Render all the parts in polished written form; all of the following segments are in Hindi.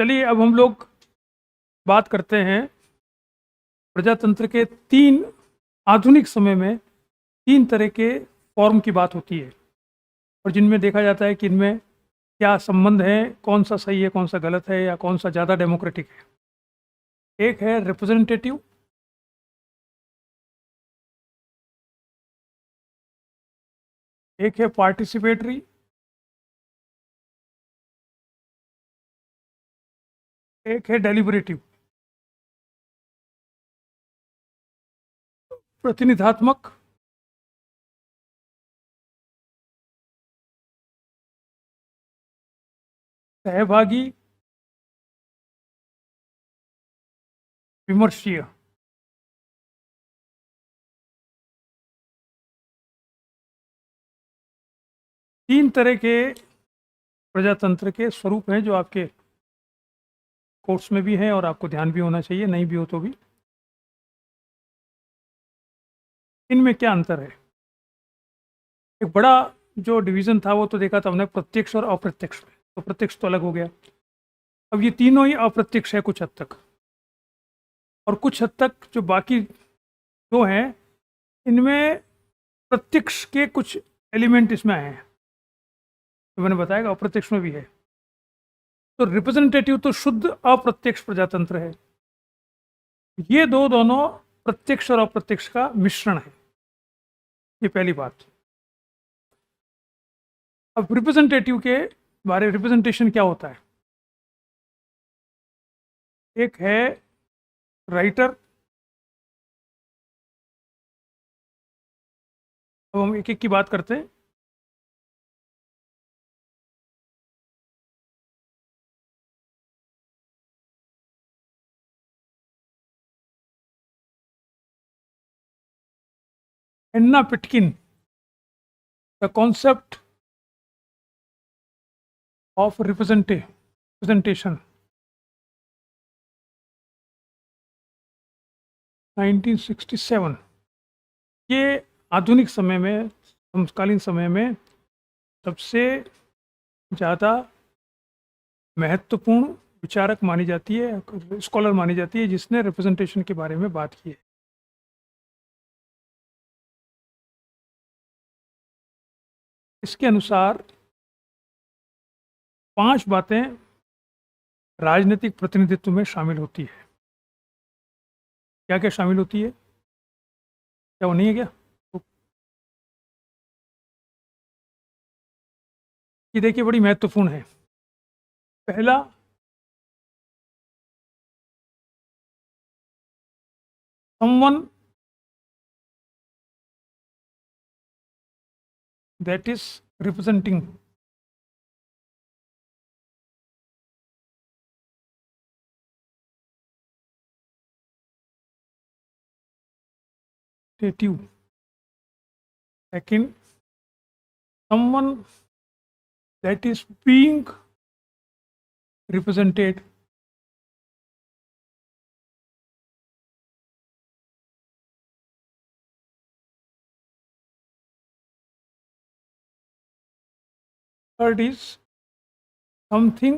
चलिए अब हम लोग बात करते हैं प्रजातंत्र के आधुनिक समय में तीन तरह के फॉर्म की बात होती है और जिनमें देखा जाता है कि इनमें क्या संबंध है, कौन सा सही है, कौन सा गलत है या कौन सा ज़्यादा डेमोक्रेटिक है। एक है रिप्रेजेंटेटिव, एक है पार्टिसिपेटरी, एक है डेलिबरेटिव। प्रतिनिधात्मक, सहभागी, विमर्शीय। तीन तरह के प्रजातंत्र के स्वरूप हैं जो आपके कोर्स में भी हैं और आपको ध्यान भी होना चाहिए, नहीं भी हो तो भी। इनमें क्या अंतर है? एक बड़ा जो डिवीजन था वो तो देखा था हमने प्रत्यक्ष और अप्रत्यक्ष में। तो प्रत्यक्ष तो अलग हो गया, अब ये तीनों ही अप्रत्यक्ष है कुछ हद तक, और कुछ हद तक जो बाकी दो हैं इनमें प्रत्यक्ष के कुछ एलिमेंट इसमें आए हैं, तो मैंने बताया अप्रत्यक्ष में भी है। तो रिप्रेजेंटेटिव तो शुद्ध अप्रत्यक्ष प्रजातंत्र है, ये दोनों प्रत्यक्ष और अप्रत्यक्ष का मिश्रण है, ये पहली बात। अब रिप्रेजेंटेटिव के बारे में, रिप्रेजेंटेशन क्या होता है? एक है राइटर, अब हम एक एक की बात करते हैं। एन्ना पिटकिन, द कॉन्सेप्ट ऑफ रिप्रेजेंटेशन, 1967। ये आधुनिक समय में, समकालीन समय में सबसे ज़्यादा महत्वपूर्ण विचारक मानी जाती है, स्कॉलर मानी जाती है, जिसने रिप्रेजेंटेशन के बारे में बात की है। इसके अनुसार 5 बातें राजनीतिक प्रतिनिधित्व में शामिल होती है। क्या क्या शामिल होती है? क्या वो नहीं है क्या? ये देखिए बड़ी महत्वपूर्ण है। पहला, someone that is representing you. Second, someone that is being represented. Third is something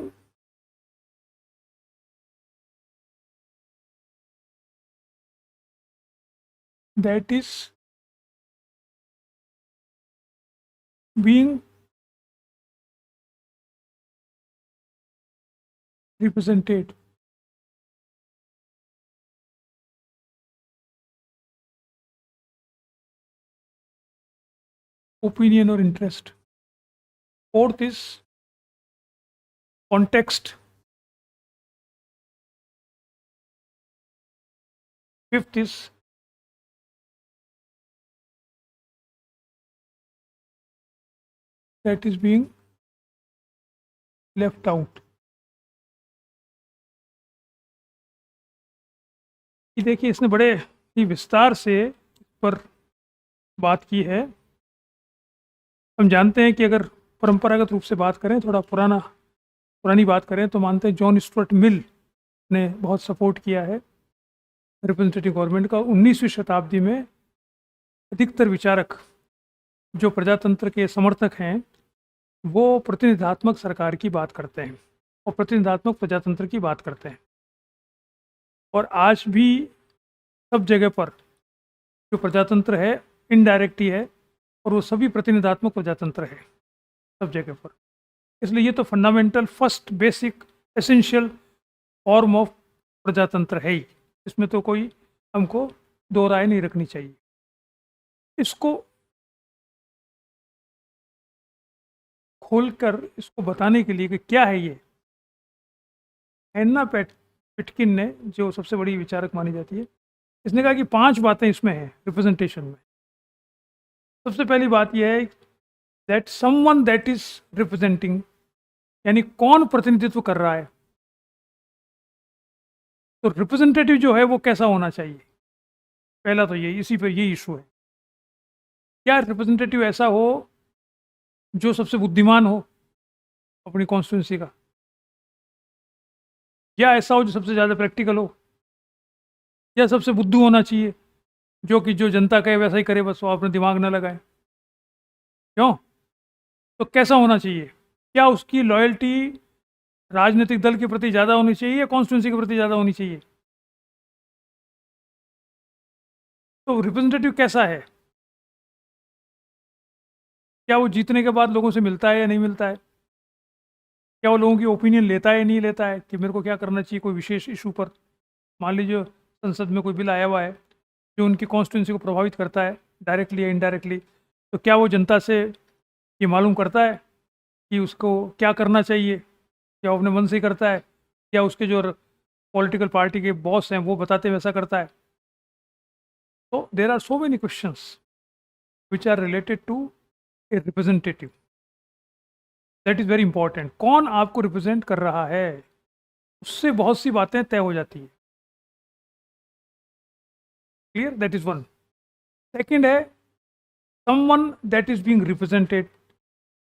that is being represented. Opinion or interest. Fourth is context. Fifth is that is being left out. ये देखिए इसने बड़े ही विस्तार से पर बात की है। हम जानते हैं कि अगर परंपरागत रूप से बात करें, थोड़ा पुरानी बात करें, तो मानते हैं जॉन स्टुअर्ट मिल ने बहुत सपोर्ट किया है रिप्रेजेंटेटिव गवर्नमेंट का। 19वीं शताब्दी में अधिकतर विचारक जो प्रजातंत्र के समर्थक हैं वो प्रतिनिधात्मक सरकार की बात करते हैं। और प्रतिनिधात्मक प्रजातंत्र की बात करते हैं। और आज भी सब जगह पर जो प्रजातंत्र है इनडायरेक्ट ही है, और वो सभी प्रतिनिधात्मक प्रजातंत्र है सब जगह पर। इसलिए ये तो fundamental first basic essential form of प्रजातंत्र है ही, इसमें तो कोई हमको दो राय नहीं रखनी चाहिए। इसको खोलकर इसको बताने के लिए कि क्या है ये, एन्ना पिटकिन ने, जो सबसे बड़ी विचारक मानी जाती है, इसने कहा कि 5 बातें इसमें हैं रिप्रेजेंटेशन में। सबसे पहली बात यह है that someone that is representing, यानी कौन प्रतिनिधित्व कर रहा है। तो रिप्रेजेंटेटिव जो है वो कैसा होना चाहिए, पहला तो ये, इसी पर ये इशू है। क्या रिप्रेजेंटेटिव ऐसा हो जो सबसे बुद्धिमान हो अपनी कॉन्स्टिट्यूंसी का, या ऐसा हो जो सबसे ज़्यादा प्रैक्टिकल हो, या सबसे बुद्धू होना चाहिए जो कि जो जनता कहे वैसा ही करे, बस वो अपने दिमाग न लगाए। क्यों? तो कैसा होना चाहिए? क्या उसकी लॉयल्टी राजनीतिक दल के प्रति ज़्यादा होनी चाहिए या कॉन्स्टिट्यूंसी के प्रति ज़्यादा होनी चाहिए? तो रिप्रेजेंटेटिव कैसा है? क्या वो जीतने के बाद लोगों से मिलता है या नहीं मिलता है? क्या वो लोगों की ओपिनियन लेता है या नहीं लेता है कि मेरे को क्या करना चाहिए कोई विशेष इशू पर? मान लीजिए संसद में कोई बिल आया हुआ है जो उनकी कॉन्स्टिट्यूंसी को प्रभावित करता है डायरेक्टली या इनडायरेक्टली, तो क्या वो जनता से ये मालूम करता है कि उसको क्या करना चाहिए? क्या वो अपने मन से ही करता है, या उसके जो पॉलिटिकल पार्टी के बॉस हैं वो बताते हैं वैसा करता है? तो there are so many questions which are related to a representative. That is very important. कौन आपको रिप्रेजेंट कर रहा है, उससे बहुत सी बातें तय हो जाती है। Clear? That is one. Second है someone that is being represented.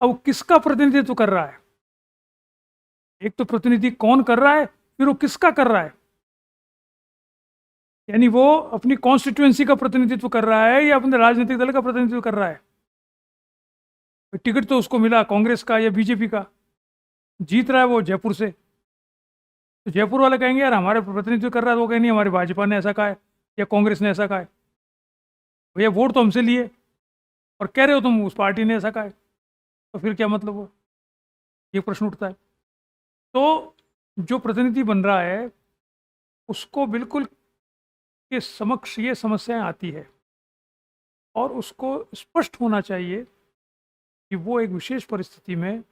अब किसका प्रतिनिधित्व कर रहा है? एक तो प्रतिनिधि कौन कर रहा है, फिर वो किसका कर रहा है, यानी वो अपनी कॉन्स्टिट्यूएंसी का प्रतिनिधित्व कर रहा है या अपने राजनीतिक दल का प्रतिनिधित्व कर रहा है। टिकट तो उसको मिला कांग्रेस का या बीजेपी का, जीत रहा है वो जयपुर से, तो जयपुर वाले कहेंगे यार हमारे प्रतिनिधित्व कर रहा है, तो वो कहेंगे हमारी भाजपा ने ऐसा कहा है या कांग्रेस ने ऐसा कहा है। भैया वोट तो हमसे लिए और कह रहे हो तुम उस पार्टी ने ऐसा कहा है, तो फिर क्या मतलब हो? ये प्रश्न उठता है। तो जो प्रतिनिधि बन रहा है उसको बिल्कुल के समक्ष ये समस्याएं आती है, और उसको स्पष्ट होना चाहिए कि वो एक विशेष परिस्थिति में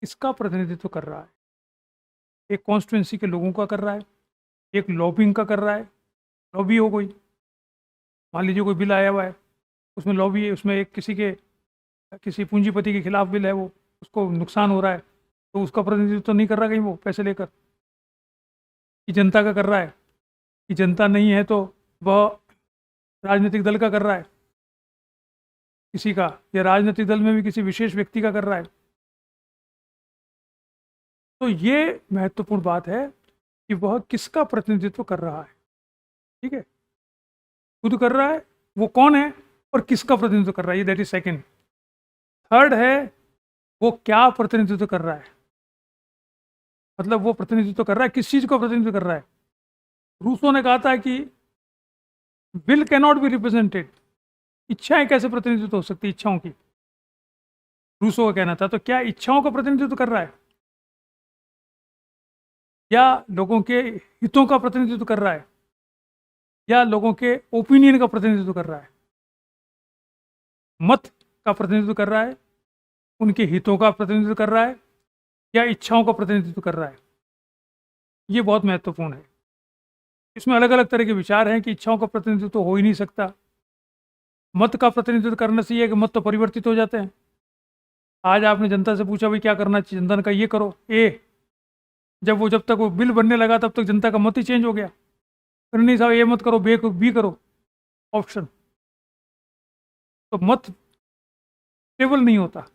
इसका प्रतिनिधित्व कर रहा है। एक कॉन्स्टिट्यूंसी के लोगों का कर रहा है, एक लॉबिंग का कर रहा है। लॉबी हो कोई, मान लीजिए कोई बिल आया हुआ है, उसमें लॉबी है, उसमें एक किसी पूंजीपति के खिलाफ बिल है, वो उसको नुकसान हो रहा है, तो उसका प्रतिनिधित्व तो नहीं कर रहा कहीं वो पैसे लेकर, कि जनता का कर रहा है, कि जनता नहीं है तो वह राजनीतिक दल का कर रहा है किसी का, या राजनीतिक दल में भी किसी विशेष व्यक्ति का कर रहा है। तो ये महत्वपूर्ण बात है कि वह किसका प्रतिनिधित्व कर रहा है। ठीक है, खुद कर रहा है, वो कौन है और किसका प्रतिनिधित्व कर रहा है, ये दैट इज सेकंड। थर्ड है वो क्या प्रतिनिधित्व कर रहा है, मतलब वो प्रतिनिधित्व कर रहा है किस चीज को प्रतिनिधित्व कर रहा है। रूसो ने कहा था कि will can not be represented, इच्छाएं कैसे प्रतिनिधित्व हो सकती, इच्छाओं की, रूसो का कहना था। तो क्या इच्छाओं का प्रतिनिधित्व कर रहा है, या लोगों के हितों का प्रतिनिधित्व कर रहा है, या लोगों के ओपिनियन का प्रतिनिधित्व कर रहा है? मत का प्रतिनिधित्व कर रहा है, उनके हितों का प्रतिनिधित्व कर रहा है, या इच्छाओं का प्रतिनिधित्व कर रहा है? ये बहुत महत्वपूर्ण है। इसमें अलग अलग तरह के विचार हैं कि इच्छाओं का प्रतिनिधित्व तो हो ही नहीं सकता। मत का प्रतिनिधित्व करने से ये है कि मत तो परिवर्तित हो जाते हैं। आज आपने जनता से पूछा भाई क्या करना चाहिए, जनता ने कहा ये करो ए, जब तक वो बिल बनने लगा तब तक जनता का मत ही चेंज हो गया, फिर नहीं साहब ये मत करो, बी करो ऑप्शन। तो मत स्टेबल नहीं होता,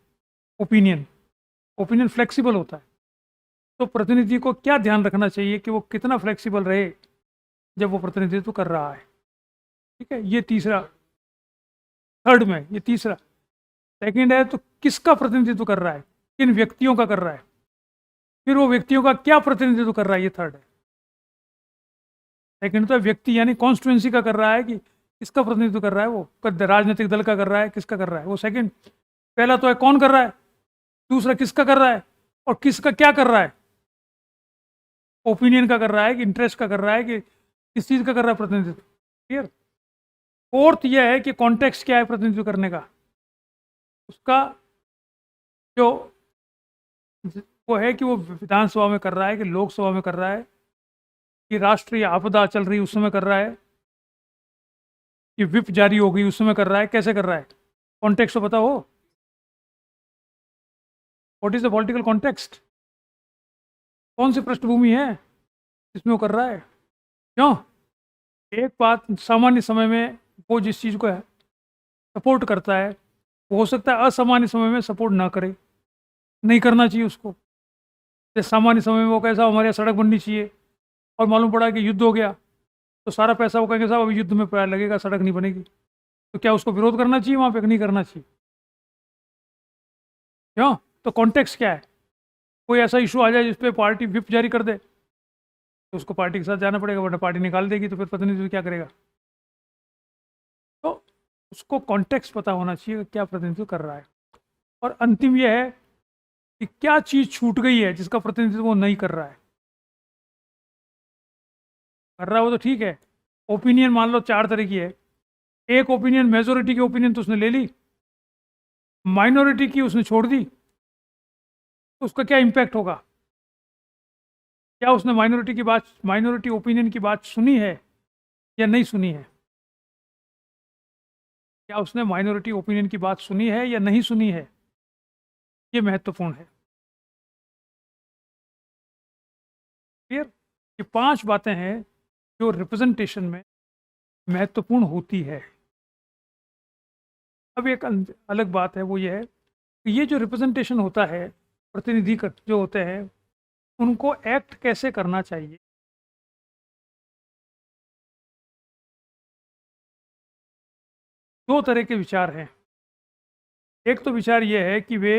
ओपिनियन फ्लेक्सिबल होता है। तो प्रतिनिधि को क्या ध्यान रखना चाहिए कि वो कितना फ्लेक्सिबल रहे जब वो प्रतिनिधित्व कर रहा है। ठीक है, ये तीसरा, थर्ड में ये तीसरा। सेकंड है तो किसका प्रतिनिधित्व कर रहा है, किन व्यक्तियों का कर रहा है। फिर वो व्यक्तियों का क्या प्रतिनिधित्व कर रहा है, ये थर्ड है। सेकंड तो व्यक्ति यानी कॉन्स्टिट्यूंसी का कर रहा है कि किसका प्रतिनिधित्व कर रहा है, वो राजनीतिक दल का कर रहा है, किसका कर रहा है, वो सेकंड। पहला तो है कौन कर रहा है, दूसरा किसका कर रहा है, और किसका क्या कर रहा है, ओपिनियन का कर रहा है कि इंटरेस्ट का कर रहा है कि किस चीज का कर रहा है प्रतिनिधित्व। क्लियर। फोर्थ यह है कि कॉन्टेक्स्ट क्या है प्रतिनिधित्व करने का, उसका जो वो है कि वो विधानसभा में कर रहा है कि लोकसभा में कर रहा है, कि राष्ट्रीय आपदा चल रही उस समय कर रहा है, कि विप जारी हो गई उस समय कर रहा है, कैसे कर रहा है, कॉन्टेक्स्ट तो पता हो। What is the political context, कौन सी पृष्ठभूमि है जिसमें वो कर रहा है, क्यों। एक बात, सामान्य समय में वो जिस चीज़ को है सपोर्ट करता है, वो हो सकता है असामान्य समय में सपोर्ट ना करे, नहीं करना चाहिए उसको। जैसे सामान्य समय में वो कैसा, हमारे यहाँ सड़क बननी चाहिए, और मालूम पड़ा कि युद्ध हो गया, तो सारा पैसा वो कहेंगे साहब अभी युद्ध में पैसा लगेगा, सड़क नहीं बनेगी, तो क्या उसको विरोध करना चाहिए वहाँ पे, नहीं करना चाहिए, क्यों। तो कॉन्टेक्स्ट क्या है, कोई ऐसा इशू आ जाए जिस पे पार्टी विप जारी कर दे, तो उसको पार्टी के साथ जाना पड़ेगा, वरना पार्टी निकाल देगी, तो फिर प्रतिनिधित्व क्या करेगा। तो उसको कॉन्टेक्स्ट पता होना चाहिए कि क्या प्रतिनिधित्व कर रहा है। और अंतिम यह है कि क्या चीज़ छूट गई है जिसका प्रतिनिधित्व वो नहीं कर रहा है, कर रहा है वो तो ठीक है। ओपिनियन मान लो चार तरह की है, एक ओपिनियन मेजोरिटी की ओपिनियन तो उसने ले ली, माइनॉरिटी की उसने छोड़ दी, तो उसका क्या इम्पैक्ट होगा, क्या उसने माइनॉरिटी की बात, माइनॉरिटी ओपिनियन की बात सुनी है या नहीं सुनी है, क्या उसने माइनॉरिटी ओपिनियन की बात सुनी है या नहीं सुनी है, ये महत्वपूर्ण है। क्लियर। ये पांच बातें हैं जो रिप्रेजेंटेशन में महत्वपूर्ण होती है। अब एक अलग बात है, वो ये है कि ये जो रिप्रेजेंटेशन होता है, प्रतिनिधि जो होते हैं, उनको एक्ट कैसे करना चाहिए। दो तरह के विचार हैं। एक तो विचार ये है कि वे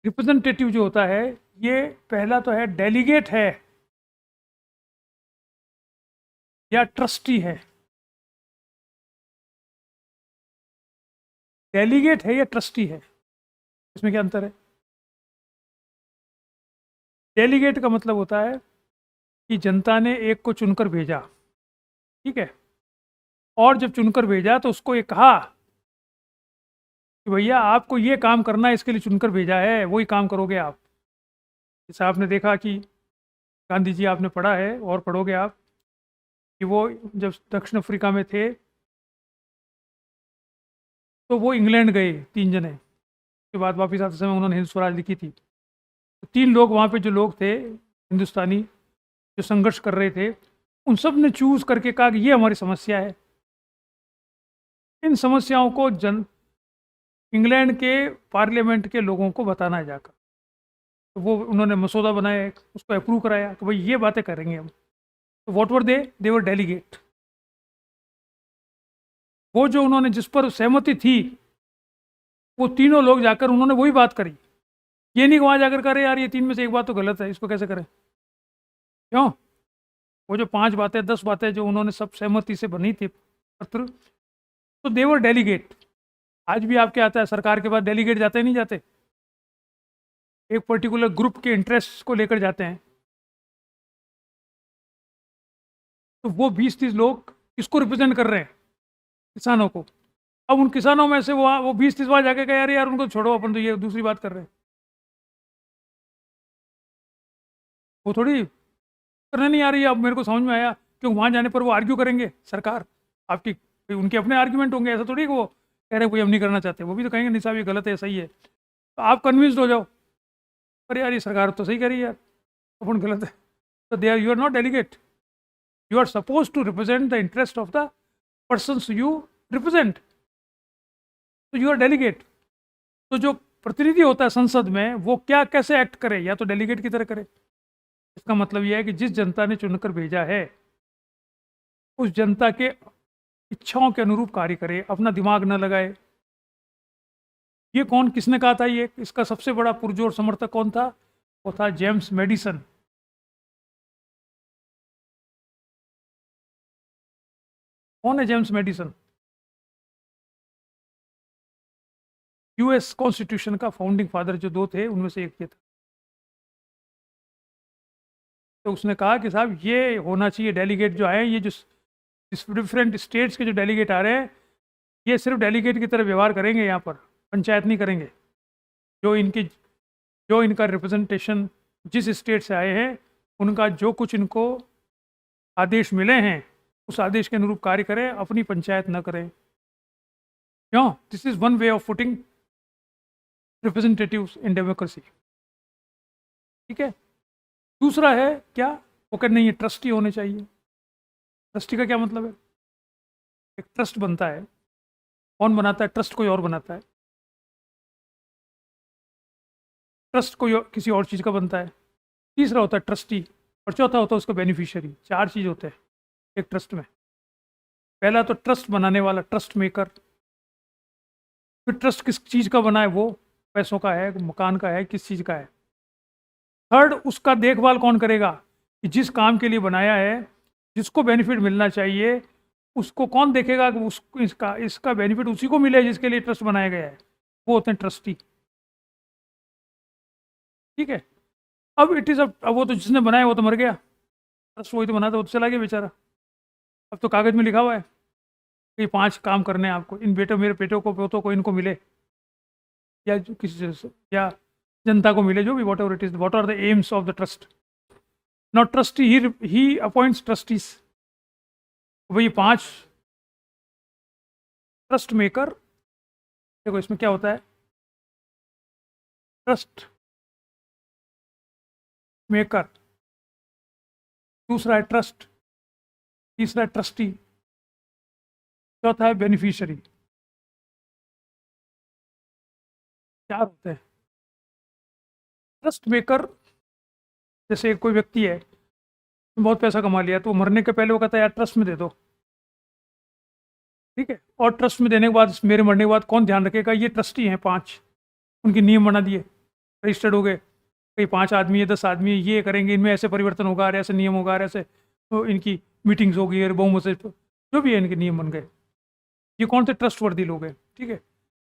रिप्रेजेंटेटिव जो होता है, ये पहला तो है डेलीगेट है या ट्रस्टी है। डेलीगेट है या ट्रस्टी है, इसमें क्या अंतर है। डेलीगेट का मतलब होता है कि जनता ने एक को चुनकर भेजा, ठीक है, और जब चुनकर भेजा तो उसको ये कहा कि भैया आपको ये काम करना है, इसके लिए चुनकर भेजा है, वही काम करोगे आप। जैसे आपने देखा कि गांधी जी आपने पढ़ा है और पढ़ोगे आप कि वो जब दक्षिण अफ्रीका में थे तो वो इंग्लैंड गए तीन जने, के बाद वापस आते समय उन्होंने हिंद स्वराज लिखी थी। तो तीन लोग वहाँ पे जो लोग थे हिंदुस्तानी जो संघर्ष कर रहे थे, उन सब ने चूज करके कहा कि ये हमारी समस्या है, इन समस्याओं को इंग्लैंड के पार्लियामेंट के लोगों को बताना है जाकर। तो वो उन्होंने मसौदा बनाया, उसको अप्रूव कराया कि भाई ये बातें करेंगे हम। तो what were they were delegate. वो जो उन्होंने जिस पर सहमति थी, वो तीनों लोग जाकर उन्होंने वही बात करी। ये नहीं वहां जाकर करे यार ये तीन में से एक बात तो गलत है, इसको कैसे करें, क्यों। वो जो पांच बातें 10 बातें जो उन्होंने सब सहमति से बनी थी पत्र, तो देवर डेलीगेट। आज भी आपके आता है सरकार के पास डेलीगेट जाते नहीं जाते, एक पर्टिकुलर ग्रुप के इंटरेस्ट को लेकर जाते हैं। तो वो 20-30 लोग किसको रिप्रेजेंट कर रहे हैं, किसानों को। अब उन किसानों में से वो 20-30 वहां जाके कह यार उनको छोड़ो, अपन तो ये दूसरी बात कर रहे हैं। वो थोड़ी करने नहीं आ रही है। अब मेरे को समझ में आया क्यों वहां जाने पर वो आर्ग्यू करेंगे सरकार आपकी, उनके अपने आर्ग्यूमेंट होंगे। ऐसा थोड़ी कि वो कह रहे हैं कोई हम नहीं करना चाहते, वो भी तो कहेंगे नहीं साहब ये गलत है, सही है, तो आप कन्विंस्ड हो जाओ, अरे यार ये सरकार तो सही कह रही है यार, अपन गलत है। तो they are, you are not delegate, you are suppose to represent the interest of the persons you represent, तो यू आर डेलीगेट। तो जो प्रतिनिधि होता है संसद में, वो क्या कैसे एक्ट करे, या तो डेलीगेट की तरह करे। इसका मतलब यह है कि जिस जनता ने चुनकर भेजा है, उस जनता के इच्छाओं के अनुरूप कार्य करे, अपना दिमाग न लगाए, ये कौन, किसने कहा था? ये इसका सबसे बड़ा पुरजोर समर्थक कौन था? वो था जेम्स मेडिसन। कौन है जेम्स मेडिसन? यूएस कॉन्स्टिट्यूशन का फाउंडिंग फादर जो दो थे उनमें से एक ये था। तो उसने कहा कि साहब ये होना चाहिए, डेलीगेट जो आए, ये जो डिफरेंट स्टेट्स के जो डेलीगेट आ रहे हैं, ये सिर्फ डेलीगेट की तरह व्यवहार करेंगे, यहाँ पर पंचायत नहीं करेंगे। जो इनका रिप्रेजेंटेशन जिस स्टेट से आए हैं, उनका जो कुछ इनको आदेश मिले हैं उस आदेश के अनुरूप कार्य करें, अपनी पंचायत न करें। क्यों? This is one way of putting representatives in democracy. ठीक है। दूसरा है क्या? वो कहते नहीं, ये ट्रस्टी होने चाहिए। ट्रस्टी का क्या मतलब है? एक ट्रस्ट बनता है, कौन बनाता है? ट्रस्ट कोई और बनाता है। ट्रस्ट कोई किसी और चीज़ का बनता है। तीसरा होता है ट्रस्टी, और चौथा होता है उसका बेनिफिशियरी। 4 चीज़ होते हैं एक ट्रस्ट में। पहला तो ट्रस्ट बनाने वाला, ट्रस्ट मेकर। फिर ट्रस्ट किस चीज़ का बना है? वो पैसों का है, मकान का है, किस चीज़ का है। थर्ड, उसका देखभाल कौन करेगा कि जिस काम के लिए बनाया है, जिसको बेनिफिट मिलना चाहिए, उसको कौन देखेगा कि उसको इसका बेनिफिट उसी को मिले जिसके लिए ट्रस्ट बनाया गया है। वो होते हैं ट्रस्टी। ठीक है। अब इट इज़ अब वो तो जिसने बनाया वो तो मर गया, ट्रस्ट वही तो बना था, वो तो चला गया बेचारा। अब तो कागज़ में लिखा हुआ है कि 5 काम करने हैं आपको, इन बेटों, मेरे बेटों को, पोतों को, इनको मिले, या जो किसी से, या जनता को मिले, जो भी, whatever it is, what are the aims of the trust. Not trustee, he appoints trustees. वही 5 ट्रस्ट मेकर। देखो इसमें क्या होता है, ट्रस्ट मेकर, दूसरा है ट्रस्ट, तीसरा है ट्रस्टी, चौथा है बेनिफिशियरी। 4 होते हैं। ट्रस्ट मेकर, जैसे कोई व्यक्ति है, बहुत पैसा कमा लिया, तो मरने के पहले वो कहता है यार ट्रस्ट में दे दो। ठीक है। और ट्रस्ट में देने के बाद, मेरे मरने के बाद कौन ध्यान रखेगा? ये ट्रस्टी हैं 5, उनके नियम बना दिए, रजिस्टर्ड हो गए, कई 5 आदमी है, 10 आदमी है, ये करेंगे, इनमें ऐसे परिवर्तन होगा, ऐसे नियम होगा, ऐसे तो इनकी मीटिंग्स होगी, और बहुमत से जो भी है इनके नियम बन गए। ये कौन से ट्रस्ट वर्दी लोग हैं। ठीक है।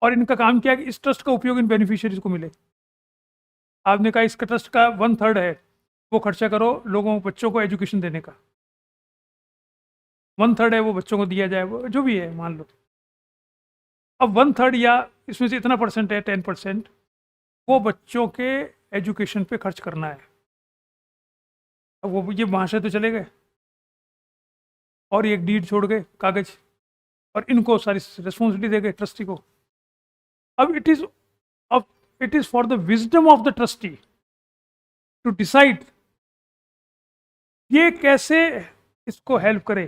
और इनका काम क्या है कि इस ट्रस्ट का उपयोग इन बेनिफिशियरीज को मिले। आपने कहा इसका ट्रस्ट का 1/3 है, वो खर्चा करो लोगों, बच्चों को एजुकेशन देने का। 1/3 है वो बच्चों को दिया जाए, वो जो भी है मान लो। अब 1/3 या इसमें से इतना परसेंट है, 10%, वो बच्चों के एजुकेशन पे खर्च करना है। अब वो ये महाशय तो चले गए और एक डीड छोड़ गए, कागज, और इनको सारी रिस्पॉन्सिबिलिटी दे गए ट्रस्टी को। अब it is for the wisdom of the trustee to decide ये कैसे इसको हेल्प करे।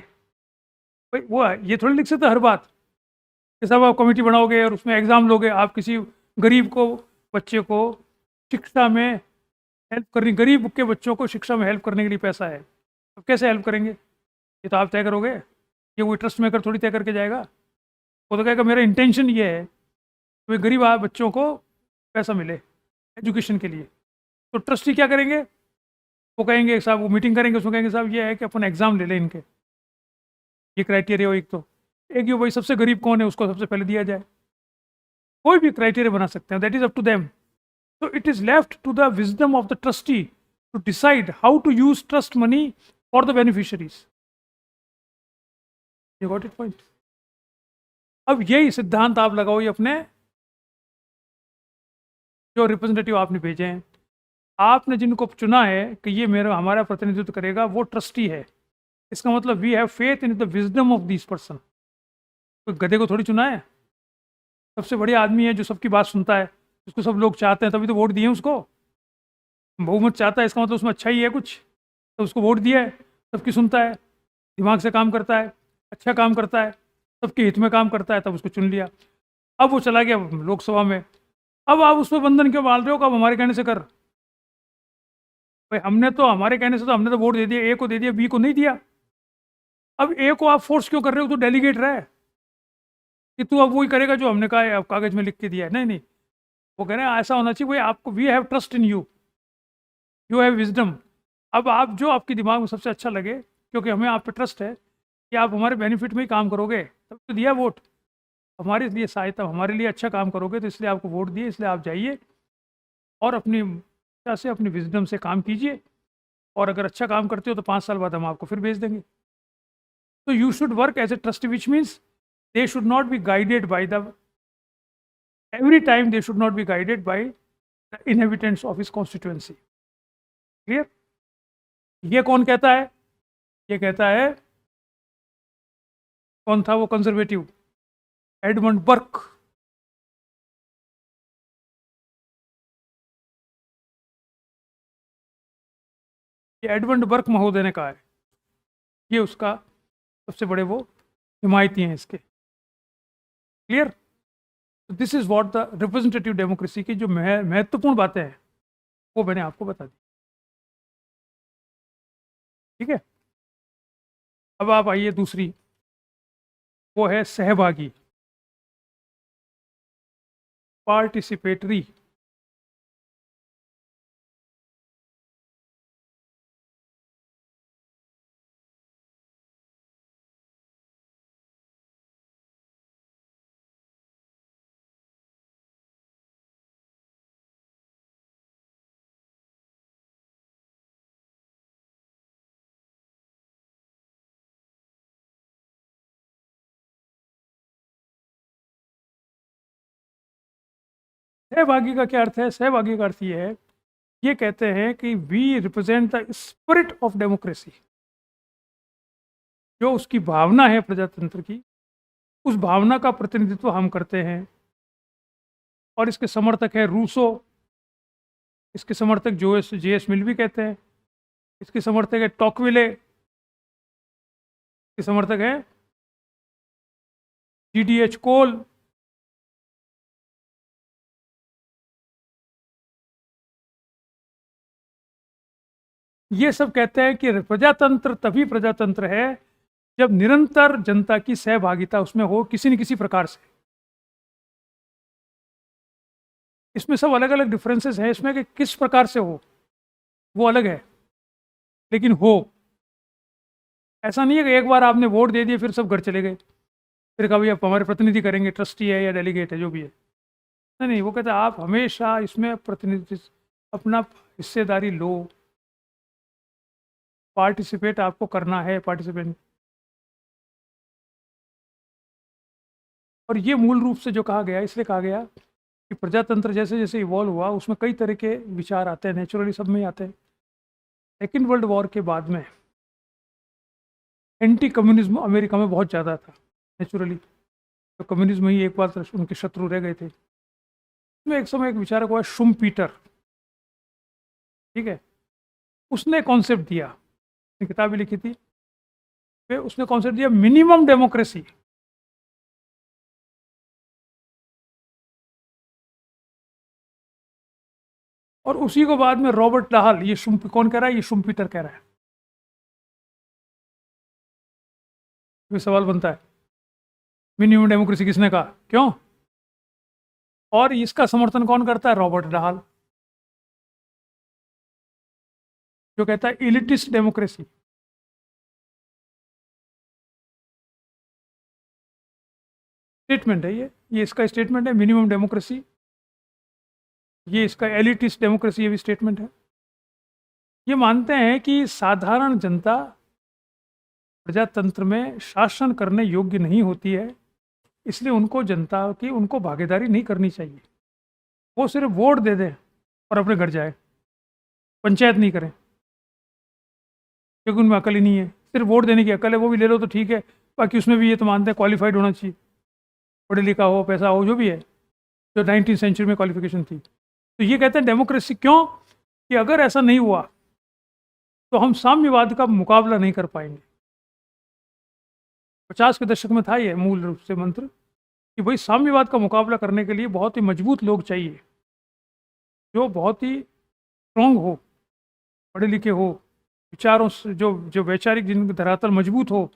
भाई वो ये थोड़ी लिख सकते हर बात कि साहब आप कमेटी बनाओगे और उसमें एग्जाम लोगे, आप किसी गरीब को, बच्चे को शिक्षा में हेल्प करनी, गरीब के बच्चों को शिक्षा में हेल्प करने के लिए पैसा है, तो कैसे हेल्प करेंगे? ये तो आप तय करोगे, ये कोई ट्रस्ट मेकर थोड़ी तय करके जाएगा। वो तो कहेगा मेरा इंटेंशन ये है कि गरीब बच्चों को पैसा मिले एजुकेशन के लिए। तो ट्रस्टी क्या करेंगे? वो कहेंगे साहब, वो मीटिंग करेंगे, उसमें कहेंगे साहब ये है कि अपन एग्जाम ले लें इनके, ये क्राइटेरिया हो। एक ये भाई सबसे गरीब कौन है उसको सबसे पहले दिया जाए। कोई भी क्राइटेरिया बना सकते हैं, that is up to them. So it is left to the wisdom of the trustee to decide how to use trust money for the beneficiaries. You got it point? अब यही सिद्धांत आप लगाओ ये अपने जो रिप्रेजेंटेटिव आपने भेजे हैं, आपने जिनको चुना है कि ये मेरा हमारा प्रतिनिधित्व करेगा, वो ट्रस्टी है। इसका मतलब we have faith in the wisdom of this person. कोई गधे को थोड़ी चुना है, सबसे बढ़िया आदमी है जो सबकी बात सुनता है, उसको सब लोग चाहते हैं, तभी तो वोट दिए उसको। बहुमत चाहता है, इसका मतलब उसमें अच्छा ही है कुछ, तो उसको वोट दिया है। सबकी सुनता है, दिमाग से काम करता है, अच्छा काम करता है, सबके हित में काम करता है, तब उसको चुन लिया। अब वो चला गया लोकसभा में, अब आप उसमें बंधन क्यों डाल रहे हो कि अब हमारे कहने से कर? भाई हमने तो, हमारे कहने से तो हमने तो वोट दे दिया, ए को दे दिया, बी को नहीं दिया। अब ए को आप फोर्स क्यों कर रहे हो? तो डेलीगेट रहा है कि तू अब वही करेगा जो हमने कहा है, अब कागज में लिख के दिया है। नहीं नहीं, वो कह रहे हैं ऐसा होना चाहिए, भाई आपको we have trust in you, you have wisdom. अब आप जो आपके दिमाग में सबसे अच्छा लगे, क्योंकि हमें आप पे ट्रस्ट है कि आप हमारे बेनिफिट में ही काम करोगे, तब तो दिया वोट, हमारे लिए सहायता, हमारे लिए अच्छा काम करोगे, तो इसलिए आपको वोट दिए, इसलिए आप जाइए और अपनी इच्छा से, अपनी विजडम से काम कीजिए, और अगर अच्छा काम करते हो तो 5 साल बाद हम आपको फिर भेज देंगे। तो you should work as a trustee, which means they should not be guided by the, every time they should not be guided by the inhabitants of his constituency. Clear? ये कौन कहता है? ये कहता है, कौन था वो कंजर्वेटिव? Edmund Burke. ये एडमंड बर्क महोदय ने कहा है, ये उसका सबसे बड़े वो हिमायती हैं इसके। Clear? This is what the representative democracy की जो महत्वपूर्ण बातें हैं वो मैंने आपको बता दी। ठीक है, अब आप आइए दूसरी, वो है सहभागी, पार्टिसिपेटरी। सहभागी का क्या अर्थ है? सहभागी का अर्थ ये है, ये कहते हैं कि we represent the spirit of democracy, जो उसकी भावना है प्रजातंत्र की, उस भावना का प्रतिनिधित्व हम करते हैं। और इसके समर्थक है रूसो, इसके समर्थक जे एस मिल भी कहते हैं, इसके समर्थक है टॉकविले, इसके समर्थक है GDH कोल। ये सब कहते हैं कि प्रजातंत्र तभी प्रजातंत्र है जब निरंतर जनता की सहभागिता उसमें हो, किसी न किसी प्रकार से। इसमें सब अलग अलग डिफरेंसेस हैं इसमें कि किस प्रकार से हो, वो अलग है, लेकिन हो। ऐसा नहीं है कि एक बार आपने वोट दे दिए फिर सब घर चले गए, फिर कभी आप हमारे प्रतिनिधि करेंगे, ट्रस्टी है या डेलीगेट है जो भी है। नहीं नहीं, वो कहते हैं आप हमेशा इसमें प्रतिनिधि, अपना हिस्सेदारी लो, पार्टिसिपेट आपको करना है, पार्टिसिपेट। और ये मूल रूप से जो कहा गया, इसलिए कहा गया कि प्रजातंत्र जैसे जैसे इवॉल्व हुआ उसमें कई तरह के विचार आते हैं, नेचुरली सब में ही आते हैं। सेकेंड वर्ल्ड वॉर के बाद में एंटी कम्युनिज्म अमेरिका में बहुत ज़्यादा था नेचुरली, तो कम्युनिज्म ही एक बार उनके शत्रु रह गए थे। उसमें एक समय एक विचारक हुआ शुम्पीटर, ठीक है, उसने कॉन्सेप्ट दिया, किताब भी लिखी थी, फिर उसने कॉन्सेप्ट दिया मिनिमम डेमोक्रेसी। और उसी को बाद में रॉबर्ट डाहल, ये कौन कह रहा है? ये शुम्पीटर कह रहा है। ये सवाल बनता है मिनिमम डेमोक्रेसी किसने कहा, क्यों? और इसका समर्थन कौन करता है? रॉबर्ट डाहल, जो कहता है इलिटिस्ट डेमोक्रेसी। स्टेटमेंट है ये इसका स्टेटमेंट है, मिनिमम डेमोक्रेसी। ये इसका एलिटिस्ट डेमोक्रेसी, ये भी स्टेटमेंट है। ये मानते हैं कि साधारण जनता प्रजातंत्र में शासन करने योग्य नहीं होती है, इसलिए उनको जनता की उनको भागीदारी नहीं करनी चाहिए। वो सिर्फ वोट दे दें और अपने घर जाए, पंचायत नहीं करें, क्योंकि उनमें अकल ही नहीं है। सिर्फ वोट देने की अकल है, वो भी ले लो तो ठीक है, बाकी उसमें भी ये तो मानते हैं क्वालिफाइड होना चाहिए, पढ़े लिखा हो, पैसा हो, जो भी है, जो 19वीं सेंचुरी में क्वालिफिकेशन थी। तो ये कहते हैं डेमोक्रेसी, क्यों कि अगर ऐसा नहीं हुआ तो हम साम्यवाद का मुकाबला नहीं कर पाएंगे। 50 के दशक में था ये मूल रूप से मंत्र कि भाई साम्यवाद का मुकाबला करने के लिए बहुत ही मजबूत लोग चाहिए, जो बहुत ही स्ट्रॉन्ग हो, पढ़े लिखे हो, विचारों से जो जो वैचारिक, जिनकी धरातल मजबूत हो,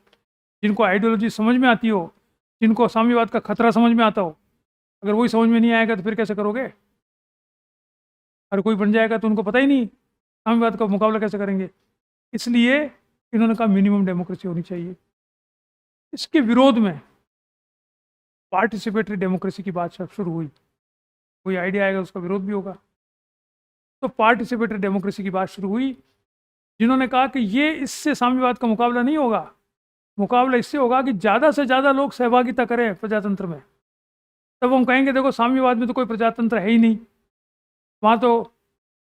जिनको आइडियोलॉजी समझ में आती हो, जिनको साम्यवाद का खतरा समझ में आता हो। अगर वही समझ में नहीं आएगा तो फिर कैसे करोगे? और कोई बन जाएगा तो उनको पता ही नहीं साम्यवाद का मुकाबला कैसे करेंगे। इसलिए इन्होंने कहा मिनिमम डेमोक्रेसी होनी चाहिए। इसके विरोध में पार्टिसिपेटरी डेमोक्रेसी की बात शुरू हुई। कोई आइडिया आएगा उसका विरोध भी होगा। तो पार्टिसिपेटरी डेमोक्रेसी की बात शुरू हुई, जिन्होंने कहा कि ये इससे साम्यवाद का मुकाबला नहीं होगा, मुकाबला इससे होगा कि ज़्यादा से ज़्यादा लोग सहभागिता करें प्रजातंत्र में। तब हम कहेंगे देखो साम्यवाद में तो कोई प्रजातंत्र है ही नहीं, वहाँ तो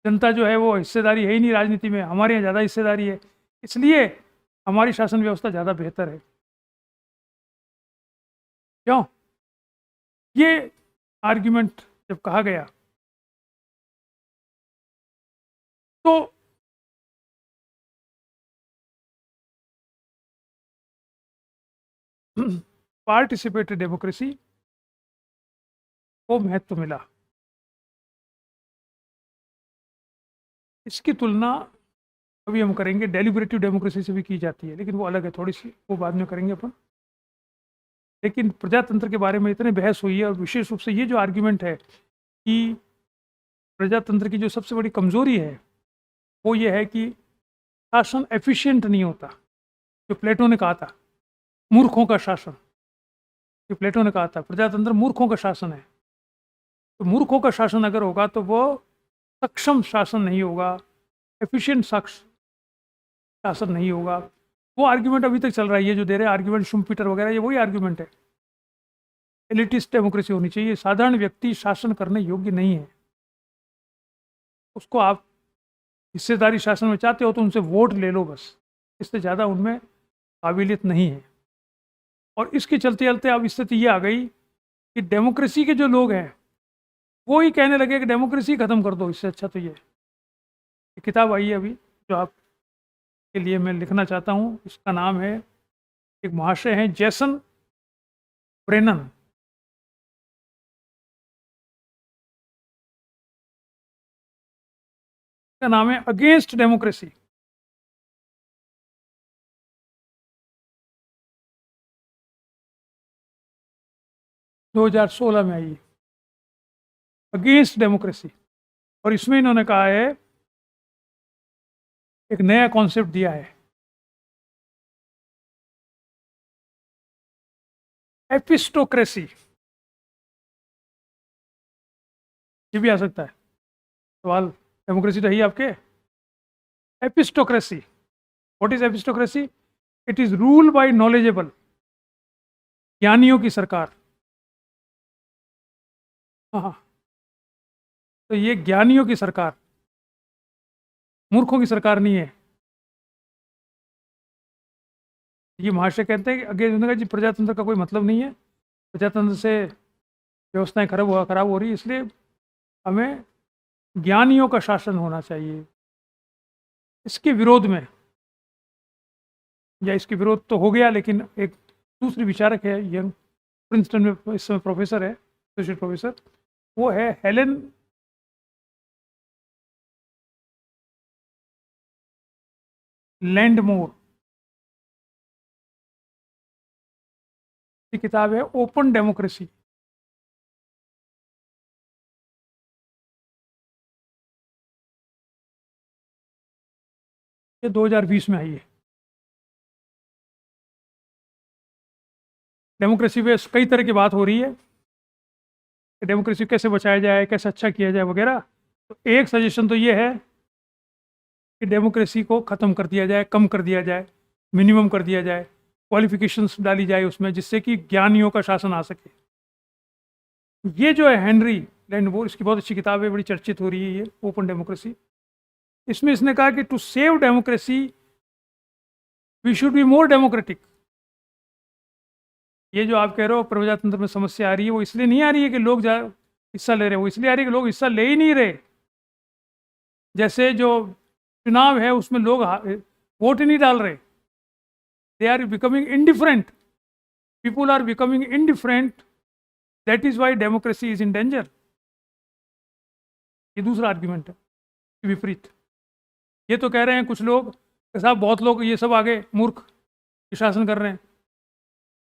जनता जो है वो हिस्सेदारी है ही नहीं राजनीति में, हमारे यहाँ ज़्यादा हिस्सेदारी है, इसलिए हमारी शासन व्यवस्था ज़्यादा बेहतर है। क्यों? ये आर्ग्यूमेंट जब कहा गया तो पार्टिसिपेटरी डेमोक्रेसी को महत्व मिला। इसकी तुलना अभी हम करेंगे डेलिबरेटिव डेमोक्रेसी से भी की जाती है, लेकिन वो अलग है थोड़ी सी, वो बाद में करेंगे अपन। लेकिन प्रजातंत्र के बारे में इतने बहस हुई है, और विशेष रूप से ये जो आर्ग्यूमेंट है कि प्रजातंत्र की जो सबसे बड़ी कमजोरी है वो ये है कि शासन एफिशिएंट नहीं होता। जो प्लेटो ने कहा था मूर्खों का शासन, जो प्लेटो ने कहा था प्रजातंत्र मूर्खों का शासन है। तो मूर्खों का शासन अगर होगा तो वो सक्षम शासन नहीं होगा, एफिशिएंट शासन नहीं होगा। वो आर्ग्यूमेंट अभी तक चल रहा है, ये जो दे रहे हैं आर्ग्यूमेंट शुम्पीटर वगैरह, ये वही आर्ग्यूमेंट है। एलिटिस्ट डेमोक्रेसी होनी चाहिए, साधारण व्यक्ति शासन करने योग्य नहीं है, उसको आप हिस्सेदारी शासन में चाहते हो तो उनसे वोट ले लो बस, इससे ज़्यादा उनमें काबिलियत नहीं है। और इसके चलते चलते अब स्थिति ये आ गई कि डेमोक्रेसी के जो लोग हैं वो ही कहने लगे कि डेमोक्रेसी ख़त्म कर दो, इससे अच्छा तो ये किताब आई है अभी जो आप के लिए मैं लिखना चाहता हूँ। इसका नाम है, एक महाशय हैं जेसन ब्रेनन, का नाम है अगेंस्ट डेमोक्रेसी। दो 2016 में आई, अगेंस्ट डेमोक्रेसी। और इसमें इन्होंने कहा है, एक नया कॉन्सेप्ट दिया है, एपिस्टोक्रेसी। ये भी आ सकता है सवाल, डेमोक्रेसी तो है ही आपके। Epistocracy, what is epistocracy? It is rule by knowledgeable, ज्ञानियों की सरकार। हाँ, तो ये ज्ञानियों की सरकार, मूर्खों की सरकार नहीं है। ये महाशय कहते हैं कि आगे उन्होंने कहा जी प्रजातंत्र का कोई मतलब नहीं है, प्रजातंत्र से व्यवस्थाएं खराब हो रही है, इसलिए हमें ज्ञानियों का शासन होना चाहिए। इसके विरोध में, या इसके विरोध तो हो गया, लेकिन एक दूसरी विचारक है, यंग प्रिंसटन में इस समय प्रोफेसर है, एसोसिएट प्रोफेसर, वो है हेलेन लैंडमोर। की किताब है ओपन डेमोक्रेसी। ये 2020 में आई है। डेमोक्रेसी पे कई तरह की बात हो रही है कि डेमोक्रेसी कैसे बचाया जाए, कैसे अच्छा किया जाए वगैरह। तो एक सजेशन तो ये है कि डेमोक्रेसी को ख़त्म कर दिया जाए, कम कर दिया जाए, मिनिमम कर दिया जाए, क्वालिफिकेशंस डाली जाए उसमें, जिससे कि ज्ञानियों का शासन आ सके। ये जो है हेनरी लैंडमोर, इसकी बहुत अच्छी किताब है, बड़ी चर्चित हो रही है ये ओपन डेमोक्रेसी। इसमें इसने कहा कि to save democracy we should be more democratic. ये जो आप कह रहे हो प्रजातंत्र में समस्या आ रही है, वो इसलिए नहीं आ रही है कि लोग हिस्सा ले रहे, वो इसलिए आ रही है कि लोग हिस्सा ले ही नहीं रहे। जैसे जो चुनाव है उसमें लोग वोट ही नहीं डाल रहे, they are becoming indifferent, people are becoming indifferent, that is why democracy is in danger. ये दूसरा आर्ग्यूमेंट है विपरीत। ये तो कह रहे हैं कुछ लोग कि साहब बहुत लोग ये सब आगे मूर्ख शासन कर रहे हैं,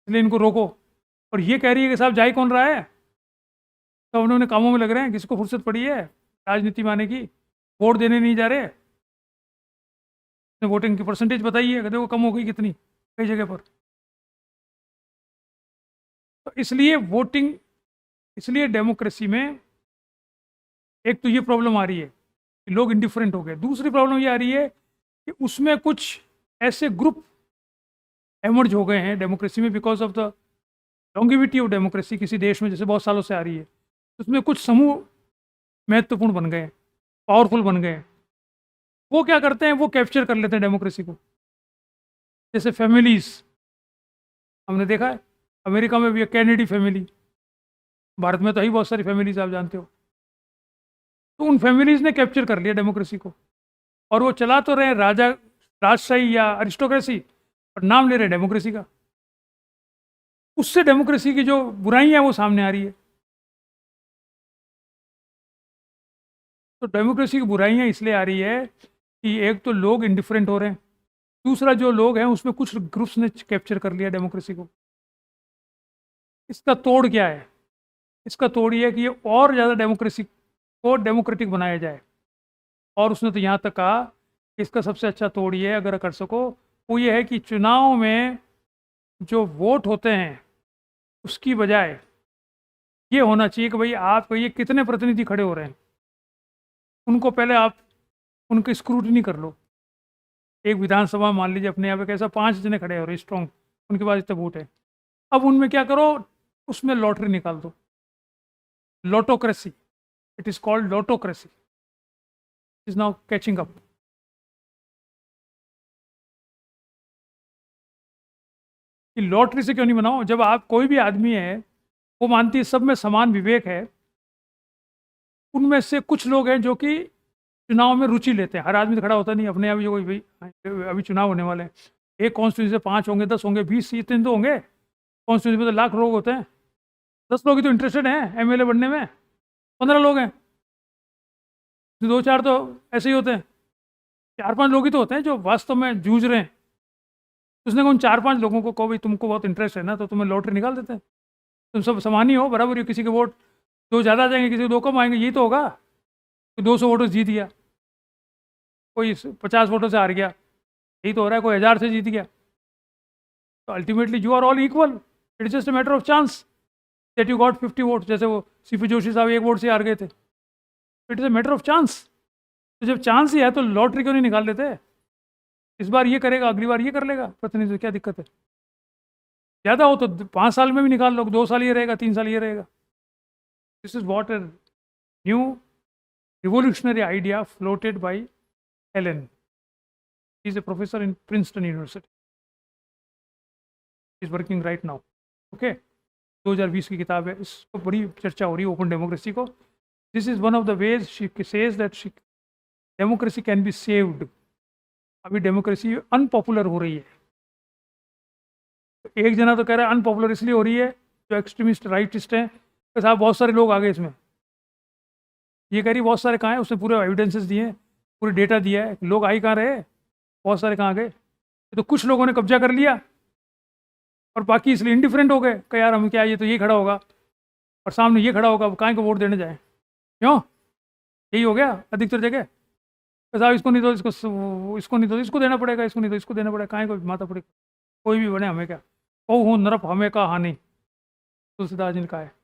इसलिए इनको रोको। और ये कह रही है कि साहब जा ही कौन रहा है, सब उन्होंने कामों में लग रहे हैं, किसको फुर्सत पड़ी है, राजनीति माने कि वोट देने नहीं जा रहे, वोटिंग की परसेंटेज बताइए, कहते वो कम हो गई कितनी कई जगह पर। तो इसलिए वोटिंग, इसलिए डेमोक्रेसी में एक तो ये प्रॉब्लम आ रही है कि लोग इंडिफरेंट हो गए। दूसरी प्रॉब्लम ये आ रही है कि उसमें कुछ ऐसे ग्रुप एमर्ज हो गए हैं डेमोक्रेसी में because of the longevity of democracy किसी देश में जैसे बहुत सालों से आ रही है। उसमें कुछ समूह महत्वपूर्ण बन गए, पावरफुल बन गए। वो क्या करते हैं, वो कैप्चर कर लेते हैं डेमोक्रेसी को। जैसे फैमिलीज हमने देखा है, अमेरिका में भी है कैनेडी फैमिली, भारत में तो ही बहुत सारी फैमिलीज आप जानते हो। तो उन फैमिलीज ने कैप्चर कर लिया डेमोक्रेसी को, और वो चला तो रहे राजा, राजशाही या अरिस्टोक्रेसी, और नाम ले रहे डेमोक्रेसी का। उससे डेमोक्रेसी की जो बुराइयां हैं वो सामने आ रही है। तो डेमोक्रेसी की बुराइयां इसलिए आ रही है कि एक तो लोग इंडिफरेंट हो रहे हैं, दूसरा जो लोग हैं उसमें कुछ ग्रुप्स ने कैप्चर कर लिया डेमोक्रेसी को। इसका तोड़ क्या है? इसका तोड़ ये है कि ये और ज़्यादा डेमोक्रेसी को डेमोक्रेटिक बनाया जाए। और उसने तो यहाँ तक कहा कि इसका सबसे अच्छा तोड़ ये है, अगर कर सको, वो ये है कि चुनाव में जो वोट होते हैं उसकी बजाय ये होना चाहिए कि भाई आप ये कितने प्रतिनिधि खड़े हो रहे हैं, उनको पहले आप उनकी स्क्रूटनी कर लो। एक विधानसभा मान लीजिए अपने यहाँ पे कैसा 5 जने खड़े हो रहे स्ट्रॉन्ग, उनके पास इतने वोट है। अब उनमें क्या करो, उसमें लॉटरी निकाल दो, lottocracy, it is called lottocracy, is now catching up. कि लॉटरी से क्यों नहीं बनाओ? जब आप कोई भी आदमी है, वो मानती है सब में समान विवेक है, उनमें से कुछ लोग हैं जो कि चुनाव में रुचि लेते हैं। हर आदमी तो खड़ा होता नहीं अपने, अभी जो कोई भाई अभी चुनाव होने वाले हैं, एक कॉन्स्टिट्यूंसी से 5 होंगे, 10 होंगे, 20, इतने तो होंगे। कॉन्स्टिट्यूंसी में तो लाख लोग होते हैं, 10 लोग ही तो इंटरेस्टेड हैं एमएलए बनने में, 15 लोग हैं, 2-4 तो ऐसे ही होते हैं, 4-5 लोग ही तो होते हैं जो वास्तव में जूझ रहे हैं। उसने उन 4-5 लोगों को कहो भाई तुमको बहुत इंटरेस्ट है ना, तो तुम्हें लॉटरी निकाल देते हैं। तुम सब समान ही हो, बराबर ही, किसी के वोट 2 ज़्यादा आ जाएंगे, किसी के 2 कम आएंगे, यही तो होगा। कोई 200 वोटों से जीत गया, कोई 50 वोटों से हार गया, यही तो हो रहा है। कोई 1000 से जीत गया। तो ultimately you are all equal, it is just a matter of chance that you got 50 vote. जैसे वो सीपी जोशी साहब 1 वोट से हार गए थे, it is a matter of chance. तो जब चांस ही है तो लॉटरी क्यों नहीं निकाल लेते? इस बार ये करेगा, अगली बार ये कर लेगा प्रतिनिधि, क्या दिक्कत है? ज़्यादा हो तो 5 साल में भी निकाल लो, 2 साल ये रहेगा, 3 साल ये रहेगा। This is what a new revolutionary idea floated by Helen. He is a professor in Princeton University. He is working right now. Okay, 2020 की किताब है, इसको बड़ी चर्चा हो रही है ओपन डेमोक्रेसी को। This is one of the ways she says that democracy can be saved. अभी डेमोक्रेसी अनपॉपुलर हो रही है। एक जना तो कह रहा है अनपॉपुलर इसलिए हो रही है जो एक्सट्रीमिस्ट राइटिस्ट हैं, तो साहब बहुत सारे लोग आ गए इसमें। ये कह रही बहुत सारे कहाँ हैं, उसने पूरे एविडेंसेस दिए हैं, पूरे डेटा दिया है, लोग आ ही कहाँ रहे, बहुत सारे कहाँ गए। तो कुछ लोगों ने कब्जा कर लिया और बाकी इसलिए इंडिफरेंट हो गए कि यार हम क्या, ये तो ये खड़ा होगा और सामने ये खड़ा होगा, कहाँ को वोट देने जाए। क्यों? यही हो गया अधिकतर जगह। तो साहब इसको नहीं दो, इसको नहीं दो, इसको देना पड़ेगा, इसको नहीं दो, इसको देना पड़ेगा, कहाँ को माता पड़ेगा, कोई भी बने हमें क्या, ओ हूँ नरप हमें का हानि, तुलसीदास जी ने कहा है।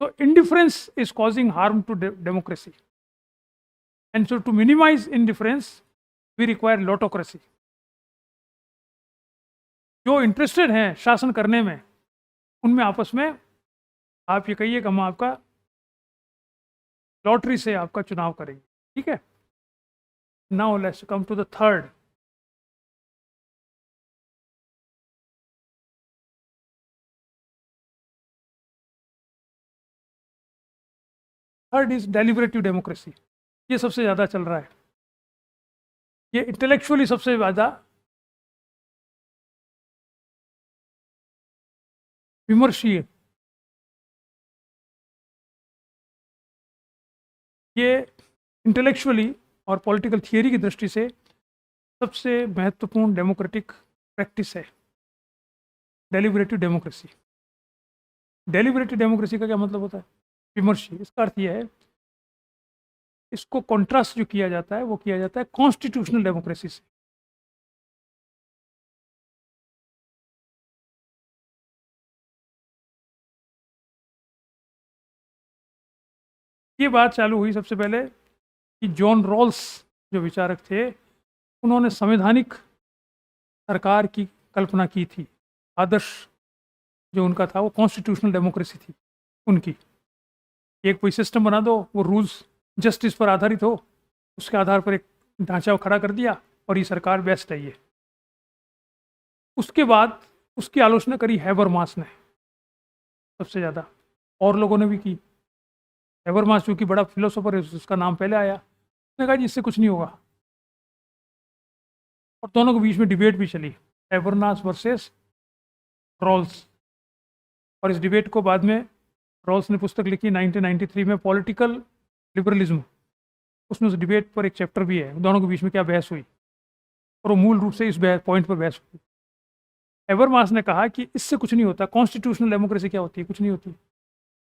So indifference is causing harm to democracy, and so to minimize indifference, we require lotocracy. जो इंटरेस्टेड हैं शासन करने में, उनमें आपस में आप ये कहिए कि हम आपका लॉटरी से आपका चुनाव करेंगे, ठीक है। Now let's come to the third. Third is deliberative democracy. ये सबसे ज़्यादा चल रहा है, ये इंटेलेक्चुअली सबसे ज़्यादा विमर्शीय। ये इंटेलेक्चुअली और पॉलिटिकल थियरी की दृष्टि से सबसे महत्वपूर्ण डेमोक्रेटिक प्रैक्टिस है डेलिबरेटिव डेमोक्रेसी। डेलिबरेटिव डेमोक्रेसी का क्या मतलब होता है? विमर्शी। इसका अर्थ यह है इसको कॉन्ट्रास्ट जो किया जाता है वो किया जाता है कॉन्स्टिट्यूशनल डेमोक्रेसी से। ये बात चालू हुई सबसे पहले कि जॉन रॉल्स जो विचारक थे, उन्होंने संवैधानिक सरकार की कल्पना की थी। आदर्श जो उनका था वो कॉन्स्टिट्यूशनल डेमोक्रेसी थी उनकी। एक कोई सिस्टम बना दो, वो रूल्स जस्टिस पर आधारित हो, उसके आधार पर एक ढांचा खड़ा कर दिया और ये सरकार बेस्ट है ये। उसके बाद उसकी आलोचना करी हैबरमास ने सबसे ज़्यादा, और लोगों ने भी की। हैबरमास चूंकि बड़ा फिलोसोफर है, उसका नाम पहले आया। उसने कहा जी इससे कुछ नहीं होगा, और दोनों के बीच में डिबेट भी चली, हैबरमास वर्सेस रॉल्स। और इस डिबेट को बाद में रॉल्स ने पुस्तक लिखी 1993 में, पॉलिटिकल लिबरलिज्म। उसमें उस डिबेट पर एक चैप्टर भी है, दोनों के बीच में क्या बहस हुई, और वो मूल रूप से इस पॉइंट पर बहस हुई। हैबरमास ने कहा कि इससे कुछ नहीं होता, कॉन्स्टिट्यूशनल डेमोक्रेसी क्या होती है, कुछ नहीं होती।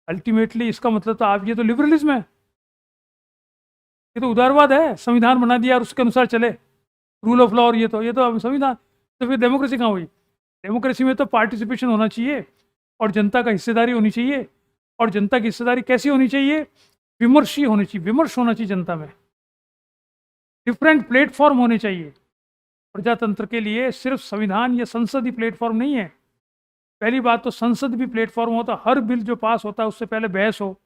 अल्टीमेटली इसका मतलब तो आप, ये तो लिबरलिज्म है, ये तो उदारवाद है, संविधान बना दिया और उसके अनुसार चले, रूल ऑफ लॉ, और ये तो संविधान। तो फिर डेमोक्रेसी कहाँ हुई? डेमोक्रेसी में तो पार्टिसिपेशन होना चाहिए और जनता का हिस्सेदारी होनी चाहिए। और जनता की हिस्सेदारी कैसी होनी चाहिए? विमर्शी होनी चाहिए, विमर्श होना चाहिए जनता में, डिफरेंट प्लेटफॉर्म होने चाहिए। प्रजातंत्र के लिए सिर्फ संविधान या संसद ही प्लेटफॉर्म नहीं है। पहली बात तो संसद भी प्लेटफॉर्म होता, हर बिल जो पास होता है उससे पहले बहस हो,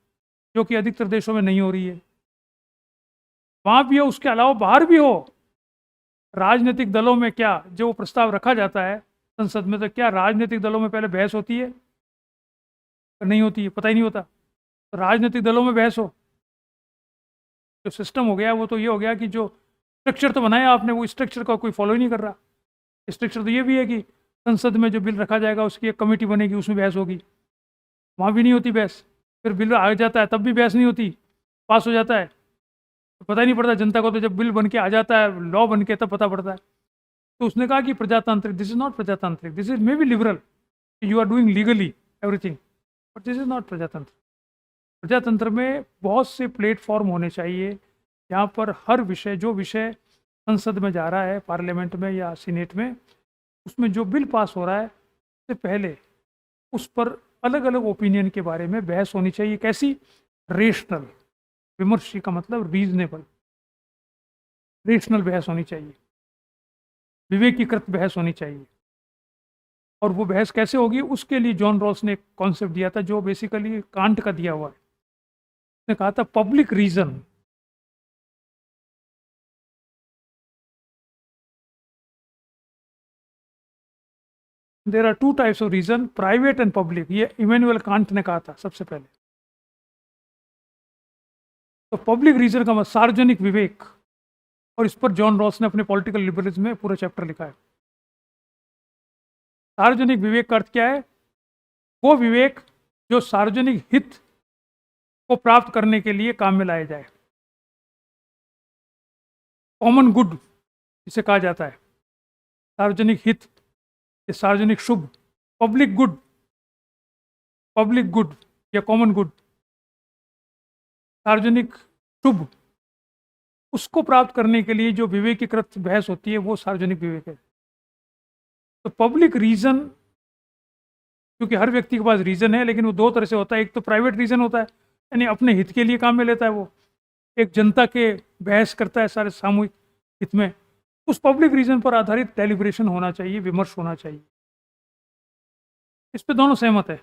जो कि अधिकतर देशों में नहीं हो रही है। वहां भी हो, उसके अलावा बाहर भी हो। राजनीतिक दलों में क्या जो प्रस्ताव रखा जाता है संसद में, तो क्या राजनीतिक दलों में पहले बहस होती है? नहीं होती है, पता ही नहीं होता। तो राजनीतिक दलों में बहस हो। जो सिस्टम हो गया वो तो ये हो गया कि जो स्ट्रक्चर तो बनाया आपने, वो स्ट्रक्चर का कोई फॉलो ही नहीं कर रहा। स्ट्रक्चर तो ये भी है कि संसद में जो बिल रखा जाएगा उसकी एक कमेटी बनेगी, उसमें बहस होगी। वहाँ भी नहीं होती बहस। फिर बिल आ जाता है तब भी बहस नहीं होती, पास हो जाता है तो पता ही नहीं पड़ता जनता को। तो जब बिल बन के आ जाता है, लॉ बन के, तब पता पड़ता है। तो उसने कहा कि प्रजातांत्रिक, दिस इज नॉट प्रजातांत्रिक, this is may be liberal, you are doing legally everything, but this is not प्रजातंत्र। प्रजातंत्र में बहुत से प्लेटफॉर्म होने चाहिए जहाँ पर हर विषय, जो विषय संसद में जा रहा है, पार्लियामेंट में या सीनेट में, उसमें जो बिल पास हो रहा है उससे पहले उस पर अलग अलग ओपिनियन के बारे में बहस होनी चाहिए। कैसी? रेशनल। विमर्श का मतलब रीजनेबल, रेशनल बहस होनी चाहिए, विवेकीकृत बहस होनी चाहिए। और वो बहस कैसे होगी, उसके लिए जॉन रॉल्स ने एक कॉन्सेप्ट दिया था जो बेसिकली कांट का दिया हुआ है। उसने कहा था public reason. There are two types of reason, private and public. ये इमैनुअल कांट ने कहा था सबसे पहले। तो पब्लिक रीजन का मतलब सार्वजनिक विवेक, और इस पर जॉन रॉल्स ने अपने पॉलिटिकल लिबरलिज्म में पूरा चैप्टर लिखा है। सार्वजनिक विवेक का अर्थ क्या है? वो विवेक जो सार्वजनिक हित को प्राप्त करने के लिए काम में लाया जाए, कॉमन गुड इसे कहा जाता है। सार्वजनिक हित, सार्वजनिक शुभ, पब्लिक गुड, पब्लिक गुड या कॉमन गुड, सार्वजनिक शुभ, उसको प्राप्त करने के लिए जो विवेकीकृत बहस होती है वो सार्वजनिक विवेक है। तो पब्लिक रीजन, क्योंकि हर व्यक्ति के पास रीजन है, लेकिन वो दो तरह से होता है। एक तो प्राइवेट रीजन होता है, यानी अपने हित के लिए काम में लेता है वो, एक जनता के बहस करता है सारे सामूहिक हित में। उस पब्लिक रीजन पर आधारित डेलिब्रेशन होना चाहिए, विमर्श होना चाहिए। इस पे दोनों सहमत है,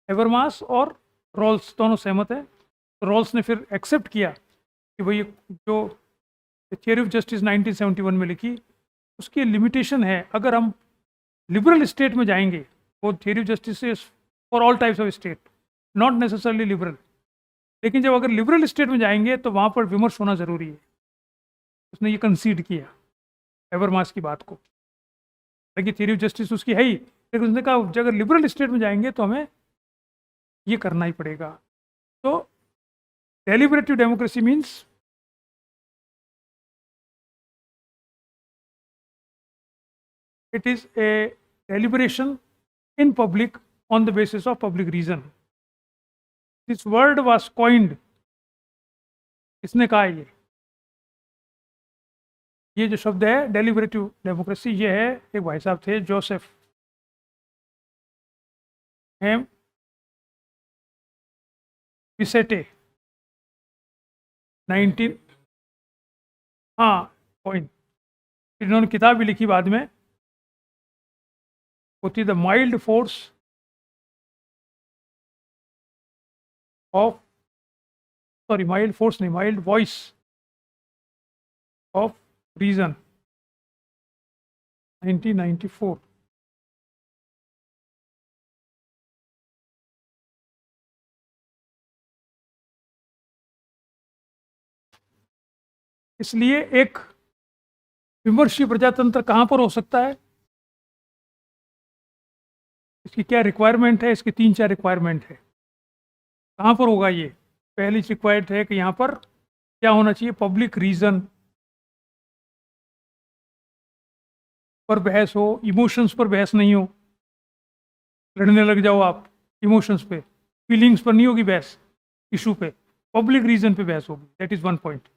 हैबरमास और रॉल्स दोनों सहमत है। तो रॉल्स ने फिर एक्सेप्ट किया कि भाई जो थियरी ऑफ जस्टिस 1971 में लिखी, उसकी लिमिटेशन है। अगर हम लिबरल स्टेट में जाएंगे, वो theory of justice is for all types of state, not necessarily liberal. लेकिन जब अगर लिबरल स्टेट में जाएंगे तो वहाँ पर विमर्श होना ज़रूरी है। उसने ये कंसीड किया हैबरमास की बात को, लेकिन थियरी ऑफ जस्टिस उसकी है ही, लेकिन उसने कहा अगर लिबरल स्टेट में जाएंगे तो हमें ये करना ही पड़ेगा। तो deliberative democracy means it is a deliberation in public on the basis of public reason. This word was coined किसने कहा है ये जो शब्द है डेलिबरेटिव डेमोक्रेसी, ये है एक भाई साहब थे जोसेफ हेम पिसेटे 19, हाँ पॉइंट, इन्होंने किताब भी लिखी बाद में, होती the mild force of, sorry mild force नहीं, माइल्ड वॉइस ऑफ रीजन 1994। इसलिए एक विमर्शी प्रजातंत्र कहाँ पर हो सकता है, इसकी क्या रिक्वायरमेंट है, इसकी 3-4 रिक्वायरमेंट है। कहाँ पर होगा ये? पहली रिक्वायर्ड है कि यहाँ पर क्या होना चाहिए, पब्लिक रीजन पर बहस हो, इमोशंस पर बहस नहीं हो, लड़ने लग जाओ आप इमोशंस पे, फीलिंग्स पर नहीं होगी बहस, इशू पे, पब्लिक रीजन पे बहस होगी। That is one point.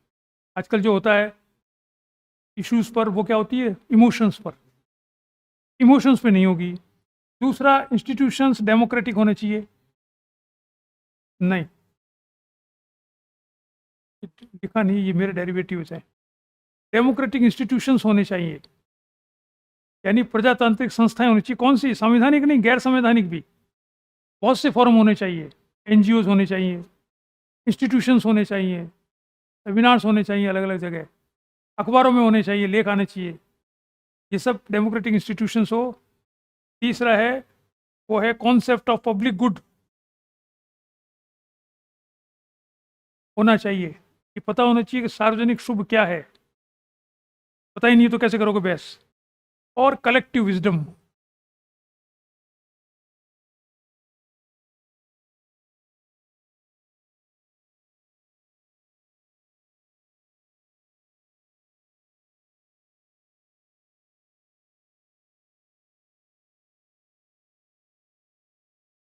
आजकल जो होता है इश्यूज पर, वो क्या होती है, इमोशंस पर, इमोशंस पे नहीं होगी। दूसरा, इंस्टीट्यूशंस डेमोक्रेटिक होने चाहिए, नहीं लिखा नहीं, ये मेरे डेरिवेटिव्स हैं। डेमोक्रेटिक इंस्टीट्यूशंस होने चाहिए, यानी प्रजातांत्रिक संस्थाएं होनी चाहिए। कौन सी? संवैधानिक नहीं, गैर संवैधानिक भी बहुत से फॉरम होने चाहिए, एनजीओज होने चाहिए, इंस्टीट्यूशंस होने चाहिए, सेमिनार्स होने चाहिए अलग अलग जगह, अखबारों में होने चाहिए, लेख आने चाहिए, ये सब डेमोक्रेटिक इंस्टीट्यूशंस हो। तीसरा है, वो है कॉन्सेप्ट ऑफ पब्लिक गुड होना चाहिए, कि पता होना चाहिए कि सार्वजनिक शुभ क्या है, पता ही नहीं तो कैसे करोगे बहस। और कलेक्टिव विजडम,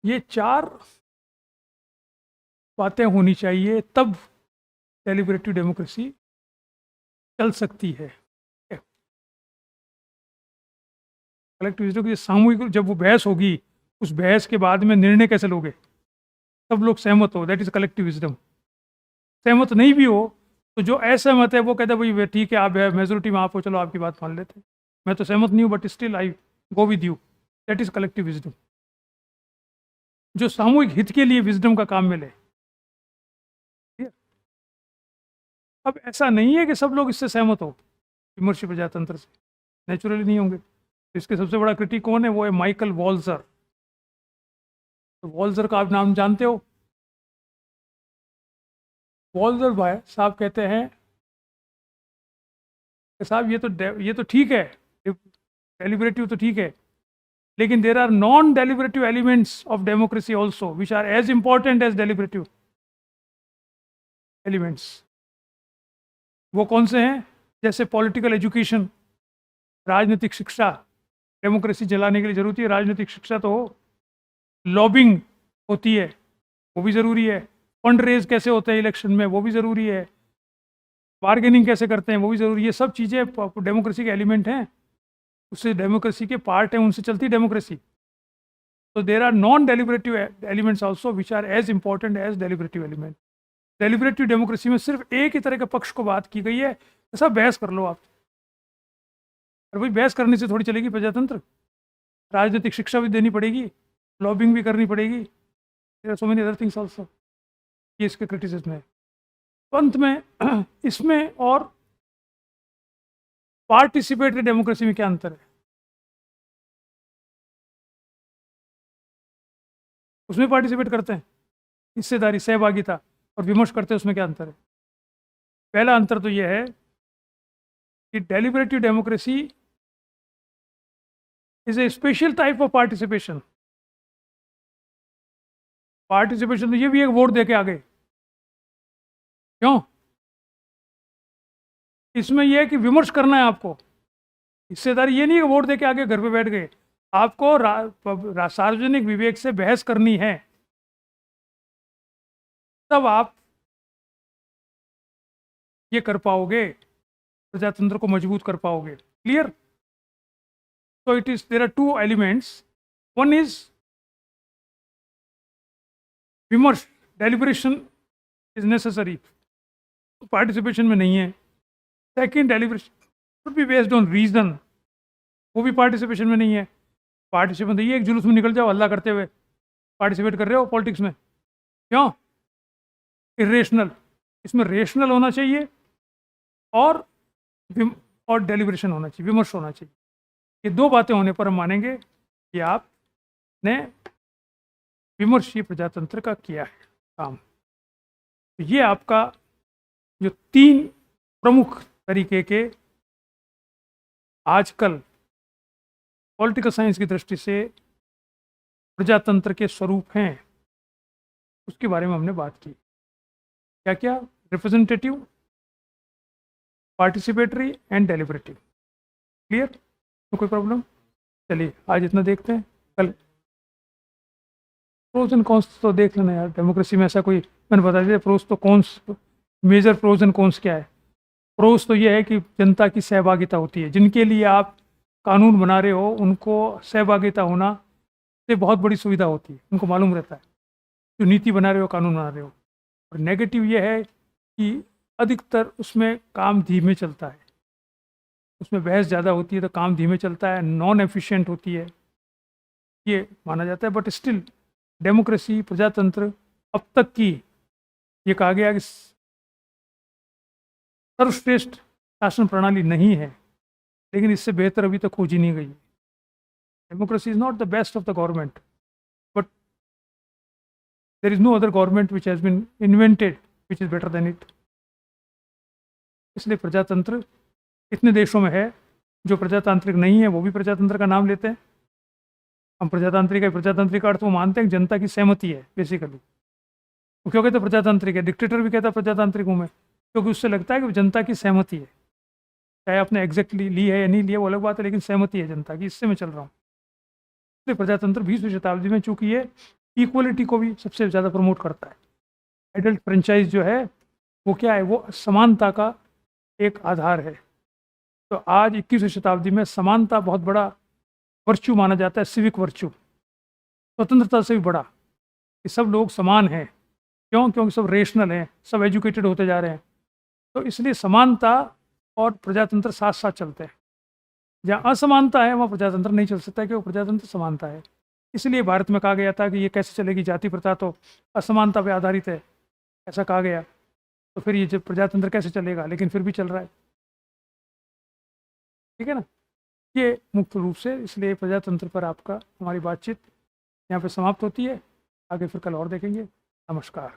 ये 4 बातें होनी चाहिए, तब डेलिबरेटिव डेमोक्रेसी चल सकती है। कलेक्टिव विजडम की सामूहिक, जब वो बहस होगी, उस बहस के बाद में निर्णय कैसे लोगे, सब लोग सहमत हो, दैट इज कलेक्टिव विजडम। सहमत नहीं भी हो तो जो असहमत है वो कहते हैं भाई ठीक है, आप मेजोरिटी में आप हो, चलो आपकी बात मान लेते हैं, मैं तो सहमत नहीं हूँ but still I go with you, that is collective wisdom. जो सामूहिक हित के लिए विजडम का काम मिले। अब ऐसा नहीं है कि सब लोग इससे सहमत हो, विमर्शी प्रजातंत्र से, नेचुरली नहीं होंगे। तो इसके सबसे बड़ा क्रिटिक कौन है? वो है माइकल वॉल्जर। तो वॉल्जर का आप नाम जानते हो? वॉल्जर भाई साहब कहते हैं कि साहब ये तो ठीक है, डेलिबरेटिव तो ठीक है, लेकिन there are non deliberative elements of democracy also which are as important as deliberative elements. वो कौन से हैं? जैसे पॉलिटिकल एजुकेशन, राजनीतिक शिक्षा, डेमोक्रेसी चलाने के लिए जरूरत है राजनीतिक शिक्षा तो हो। लॉबिंग होती है, वो भी ज़रूरी है। फंड रेज कैसे होते हैं इलेक्शन में, वो भी ज़रूरी है। बार्गेनिंग कैसे करते हैं, वो भी ज़रूरी है। सब चीज़ें डेमोक्रेसी के एलिमेंट हैं, उससे डेमोक्रेसी के पार्ट हैं, उनसे चलती डेमोक्रेसी। तो there are non deliberative elements also which are as important as deliberative element. Deliberative democracy में सिर्फ एक ही तरह के पक्ष को बात की गई है, ऐसा बहस कर लो आप। और भाई बहस करने से थोड़ी चलेगी प्रजातंत्र, राजनीतिक शिक्षा भी देनी पड़ेगी, लॉबिंग भी करनी पड़ेगी, so many other things also. ये इसके क्रिटिसिज्म है। तो अंत में इसमें और पार्टिसिपेटरी डेमोक्रेसी में क्या अंतर है? उसमें पार्टिसिपेट करते हैं, हिस्सेदारी, सहभागिता, और विमर्श करते हैं, उसमें क्या अंतर है? पहला अंतर तो यह है कि deliberative democracy is a special type of participation. Participation तो ये भी एक वोट दे के आ गए, क्यों? इसमें यह है कि विमर्श करना है आपको, हिस्सेदारी ये नहीं है कि वोट दे के आगे घर पे बैठ गए, आपको सार्वजनिक विवेक से बहस करनी है, तब आप ये कर पाओगे, प्रजातंत्र को मजबूत कर पाओगे। Clear? So it is, there are two elements. One is विमर्श, डेलिब्रेशन इज नेसेसरी, पार्टिसिपेशन में नहीं है। Second, deliberation should be based on reason, वो भी पार्टिसिपेशन में नहीं है। पार्टिसिपेशन तो ये एक जुलूस में निकल जाओ हल्ला करते हुए, पार्टिसिपेट कर रहे हो पॉलिटिक्स में, क्यों? इरेशनल। इसमें रेशनल होना चाहिए और डेलिब्रेशन होना चाहिए, विमर्श होना चाहिए। ये दो बातें होने पर हम मानेंगे कि आपने विमर्शीय प्रजातंत्र का किया है काम। तो ये आपका जो तीन प्रमुख तरीके के आजकल पॉलिटिकल साइंस की दृष्टि से प्रजातंत्र के स्वरूप हैं, उसके बारे में हमने बात की। क्या क्या? Representative, participatory and deliberative. Clear? तो कोई प्रॉब्लम? चलिए आज इतना देखते हैं, कल प्रोज एंड कॉन्स तो देख लेना यार। डेमोक्रेसी में ऐसा कोई, मैंने बता दिया प्रोज तो cons, major pros and cons क्या है। प्रोज तो ये है कि जनता की सहभागिता होती है, जिनके लिए आप कानून बना रहे हो उनको सहभागिता होना से बहुत बड़ी सुविधा होती है, उनको मालूम रहता है जो नीति बना रहे हो, कानून बना रहे हो। और नेगेटिव ये है कि अधिकतर उसमें काम धीमे चलता है, उसमें बहस ज़्यादा होती है तो काम धीमे चलता है, नॉन एफिशिएंट होती है, ये माना जाता है। बट स्टिल डेमोक्रेसी, प्रजातंत्र अब तक की, ये कहा गया कि सर्वश्रेष्ठ शासन प्रणाली नहीं है, लेकिन इससे बेहतर अभी तक खोजी नहीं गई। Democracy is not the best of the government, but there is no other government which has been invented which is better than it. इसलिए प्रजातंत्र इतने देशों में है, जो प्रजातांत्रिक नहीं है वो भी प्रजातंत्र का नाम लेते हैं। हम प्रजातांत्रिक का अर्थ वो मानते हैं कि जनता की सहमति है बेसिकली। वो क्यों कहते हैं प्रजातांत्रिक है? डिक्टेटर भी कहता है प्रजातांत्रिक हूँ मैं, क्योंकि उससे लगता है कि जनता की सहमति है, चाहे आपने एग्जैक्टली ली है या नहीं ली है वो अलग बात है, लेकिन सहमति है जनता की, इससे मैं चल रहा हूँ। इसलिए प्रजातंत्र 20वीं शताब्दी में चूंकि ये इक्वलिटी को भी सबसे ज़्यादा प्रमोट करता है। एडल्ट फ्रेंचाइज जो है वो क्या है? वो समानता का एक आधार है। तो आज 21वीं शताब्दी में समानता बहुत बड़ा वर्च्यू माना जाता है, सिविक वर्च्यू, स्वतंत्रता से भी बड़ा, कि सब लोग समान हैं। क्यों? क्योंकि सब रेशनल हैं, सब एजुकेटेड होते जा रहे हैं। तो इसलिए समानता और प्रजातंत्र साथ साथ चलते हैं। जहाँ असमानता है वहाँ प्रजातंत्र नहीं चल सकता, क्योंकि प्रजातंत्र समानता है। इसलिए भारत में कहा गया था कि ये कैसे चलेगी, जाति प्रथा तो असमानता पर आधारित है, ऐसा कहा गया। तो फिर ये जब प्रजातंत्र कैसे चलेगा? लेकिन फिर भी चल रहा है, ठीक है ना। ये मुख्य रूप से, इसलिए प्रजातंत्र पर आपका हमारी बातचीत यहाँ पे समाप्त होती है। आगे फिर कल और देखेंगे। नमस्कार।